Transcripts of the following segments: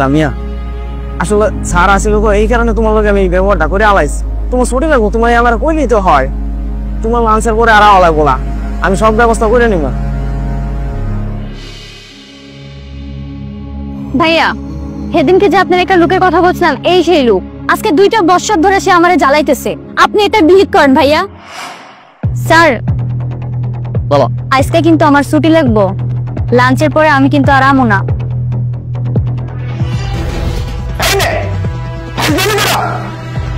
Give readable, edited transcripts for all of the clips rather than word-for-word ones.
লামিয়া আসলে স্যার আসিল এই কারণে তোমার লগে আমি এই ব্যবহারটা করে আলাইছি। তোমার ছুটি লাগবো, তোমার আমার কই নিতে হয়, তোমার লাঞ্চের পরে আর আলাই বলা, আমি সব ব্যবস্থা করে নিব। ভাইয়া সেদিনকে যে আপনার একটা লোকের কথা বলছিলাম, এই সেই লোক আজকে 2টা বছর ধরে সে আমারে জ্বালাইতেছে। আপনি এটা বিহিত করেন ভাইয়া। স্যার বলো। আজকে কিন্তু আমার ছুটি লাগবো, লাঞ্চের পরে আমি কিন্তু আর আমো না।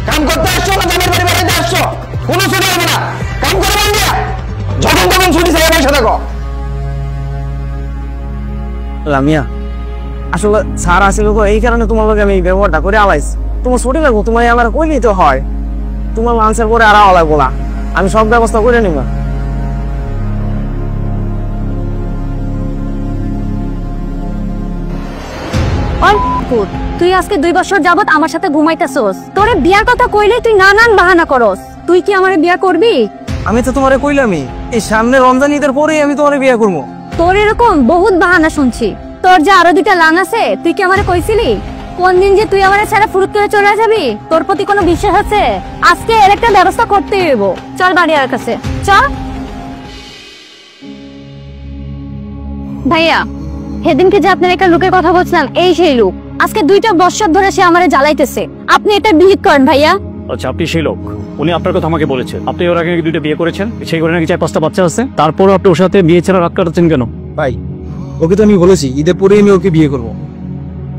কাম করতে আসছো না জামাই বাড়ি বাড়িতে আসছো? কোনো ছুটি হবে না, কাম করে বান্ধা যখন তখন ছুটি চাই বসে থাকো। লামিয়া আসলে স্যার আসিল এই কারণে তোমার লগে আমি এই ব্যবহারটা করে আলাইছি। তোমার ছুটি লাগবো, তোমার আমার কই নিতে হয়, তোমার লাঞ্চের পরে আর আলাই বলা, আমি সব ব্যবস্থা করে নিব। তুই আজকে 2 বছর যাবত আমার সাথে ঘুমাইতেছস, তোরে বিয়ার কথা কইলে তুই নানান বাহানা করস। তুই কি আমারে বিয়া করবি? আমি তো তোমারে কইলামই এই সামনে রমজান ঈদের পরেই আমি তোমারে বিয়ে করবো। তোর এরকম বহুত বাহানা শুনছি। তোর যে আরো 2টা লাং আছে, তুই কি আমারে কইছিলি কোন দিন যে তুই আমারে ছেড়ে ফুরুত করে চলে যাবি? তোর প্রতি কোনো বিশ্বাস আছে? আজকে এর একটা ব্যবস্থা করতেই হইব। চল বাড়ি আর কাছে চল। ভাইয়া সেদিনকে যে আপনার একটা লোকের কথা বলছিলাম, এই সেই লোক আজকে 2টা বছর ধরে সে আমারে জ্বালাইতেছে। আপনি এটা বিহিত করেন ভাইয়া। আচ্ছা আপনি সেই লোক, উনি আপনার কথা আমাকে বলেছেন। আপনি ওর আগে 2টা বিয়ে করেছেন, সেই করে নাকি 4-5টা বাচ্চা আছে, তারপরও আপনি ওর সাথে বিয়ে ছাড়া রাত কাটাচ্ছেন কেন? ভাই ওকে তো আমি বলেছি ঈদের পরে আমি ওকে বিয়ে করব।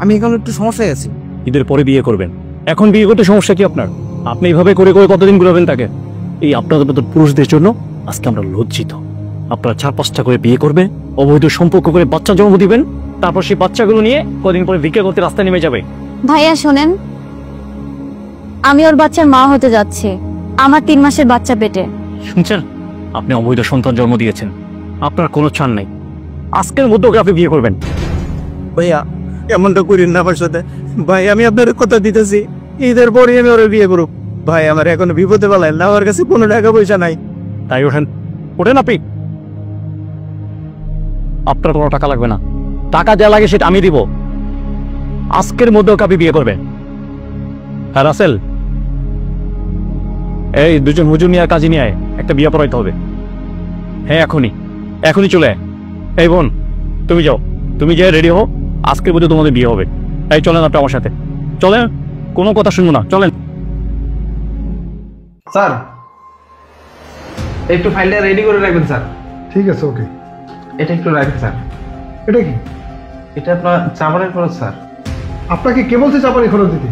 আমি এখন একটু সমস্যায় আছি। ঈদের পরে বিয়ে করবেন? এখন বিয়ে করতে সমস্যা কি আপনার? আপনি এইভাবে করে করে কতদিন ঘুরাবেন তাকে? এই আপনাদের মতো পুরুষদের জন্য আজকে আমরা লজ্জিত। আপনারা 4-5টা করে বিয়ে করবে, অবৈধ সম্পর্ক করে বাচ্চা জন্ম দিবেন, তারপর সেই বাচ্চাগুলো নিয়ে কদিন পরে ভিক্ষা করতে রাস্তায় নেমে যাবে। ভাইয়া শোনেন, আমি ওর বাচ্চার মা হতে যাচ্ছি। আমার 3 মাসের বাচ্চা পেটে। শুনছেন, আপনি অবৈধ সন্তান জন্ম দিয়েছেন, আপনার কোনো ছাড় নাই। আজকের মধ্যে ওকে আপনি বিয়ে করবেন। ভাইয়া এমনটা করেন না আমার সাথে। ভাই আমি আপনার কথা দিতেছি ঈদের পরে আমি ওর বিয়ে করব। ভাই আমার এখন বিপদে বেলায় না, আমার কাছে কোনো টাকা পয়সা নাই। তাই ওঠেন, ওঠেন আপনি। আপনার কোনো টাকা লাগবে না, টাকা যা লাগে সেটা আমি দিব। আজকের মধ্যে ওকে আপনি বিয়ে করবেন। হ্যাঁ রাসেল, এই 2জন হুজুর নিয়ে আর কাজী নিয়ে আয়, একটা বিয়ে পড়াইতে হবে। হ্যাঁ এখনই চলে আয়। এই বোন তুমি যাও, তুমি যে রেডি হও, আজকের মধ্যে তোমাদের বিয়ে হবে। এই চলেন আপনি আমার সাথে, চলেন, কোনো কথা শুনবো না, চলেন। স্যার একটু ফাইলটা রেডি করে রাখবেন স্যার। ঠিক আছে, ওকে। এটা একটু রাখবেন স্যার। এটা কি? এটা আপনার চাপানের খরচ স্যার। আপনাকে কে বলছে চাপানি খরচ দিতে?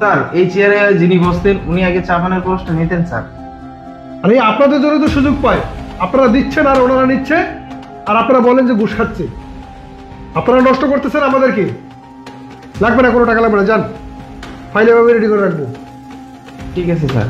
স্যার এই চেয়ারে যিনি বসতেন উনি আগে চাপানের খরচটা নিতেন স্যার। আরে আপনাদের জন্য তো সুযোগ পায়, আপনারা দিচ্ছেন আর ওনারা নিচ্ছে, আর আপনারা বলেন যে ঘুষ খাচ্ছে। আপনারা নষ্ট করতেছেন আমাদেরকে। লাগবে না, কোনো টাকা লাগবে না, যান। ফাইল এভাবে রেডি করে রাখবো। ঠিক আছে স্যার।